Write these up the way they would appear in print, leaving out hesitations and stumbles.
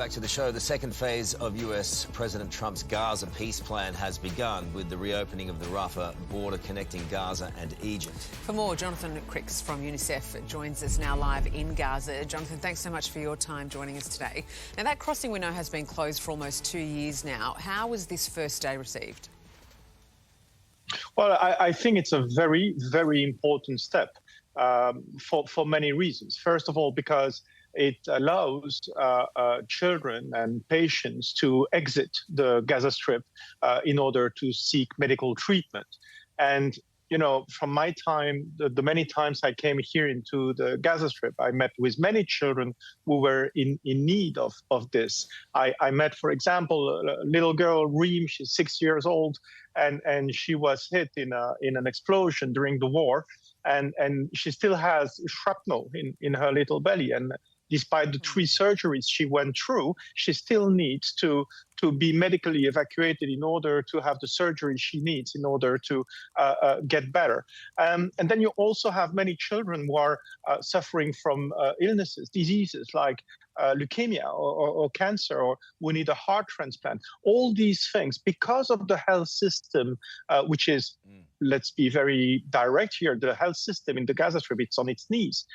Back to the show. The second phase of US President Trump's Gaza peace plan has begun with the reopening of the Rafah border connecting Gaza and Egypt. For more, Jonathan Crickx from UNICEF joins us now live in Gaza. Jonathan, thanks so much for your time joining us today. Now, that crossing we know has been closed for almost 2 years now. How was this first day received? Well, I think it's a very, very important step for many reasons. First of all, because it allows children and patients to exit the Gaza Strip in order to seek medical treatment. And, you know, from my time, the many times I came here into the Gaza Strip, I met with many children who were in need of this. I met, for example, a little girl, Reem, she's 6 years old, and she was hit in an explosion during the war. And she still has shrapnel in her little belly. And despite the 3 surgeries she went through, she still needs to be medically evacuated in order to have the surgery she needs in order to get better. And then you also have many children who are suffering from illnesses, diseases like leukemia or cancer, or who need a heart transplant. All these things, because of the health system, which is, let's be very direct here, the health system in the Gaza Strip, it's on its knees.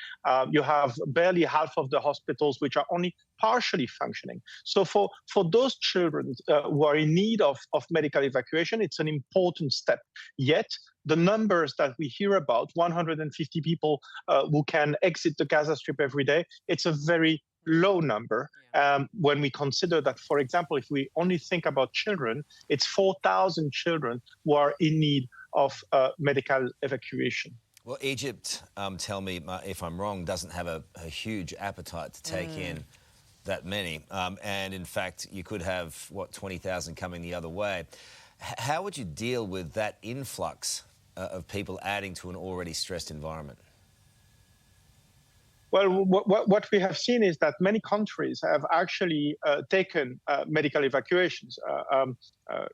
You have barely half of the hospitals which are only partially functioning. So for those children who are in need of medical evacuation, it's an important step. Yet, the numbers that we hear about, 150 people who can exit the Gaza Strip every day, it's a very low number. When we consider that, for example, if we only think about children, it's 4,000 children who are in need of medical evacuation. Well, Egypt, tell me if I'm wrong, doesn't have a huge appetite to take in that many. And in fact, you could have, 20,000 coming the other way. How would you deal with that influx of people adding to an already stressed environment? Well, what we have seen is that many countries have actually taken medical evacuations.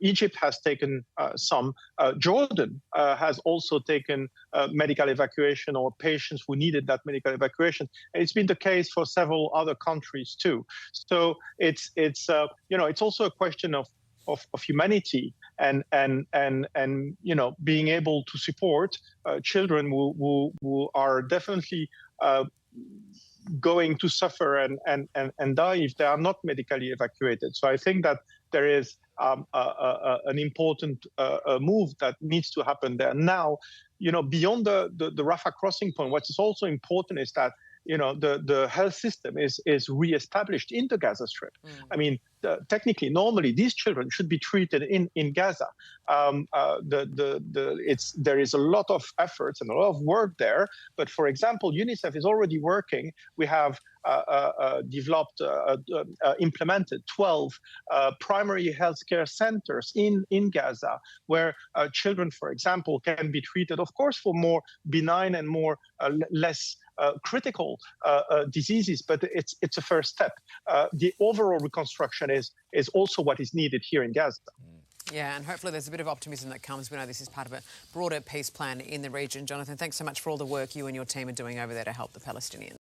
Egypt has taken some. Jordan has also taken medical evacuation, or patients who needed that medical evacuation. And it's been the case for several other countries too. So it's also a question of humanity and being able to support children who are definitely going to suffer and die if they are not medically evacuated. So I think that there is an important move that needs to happen there. Now, beyond the Rafah crossing point, what is also important is that the health system is reestablished in the Gaza Strip. I mean, technically, normally, these children should be treated in Gaza. There is a lot of efforts and a lot of work there. But for example, UNICEF is already working. We have implemented 12 primary healthcare centers in Gaza, where children, for example, can be treated, of course, for more benign and more less critical diseases, but it's a first step. The overall reconstruction is also what is needed here in Gaza. Yeah, and hopefully there's a bit of optimism that comes. We know this is part of a broader peace plan in the region. Jonathan, thanks so much for all the work you and your team are doing over there to help the Palestinians.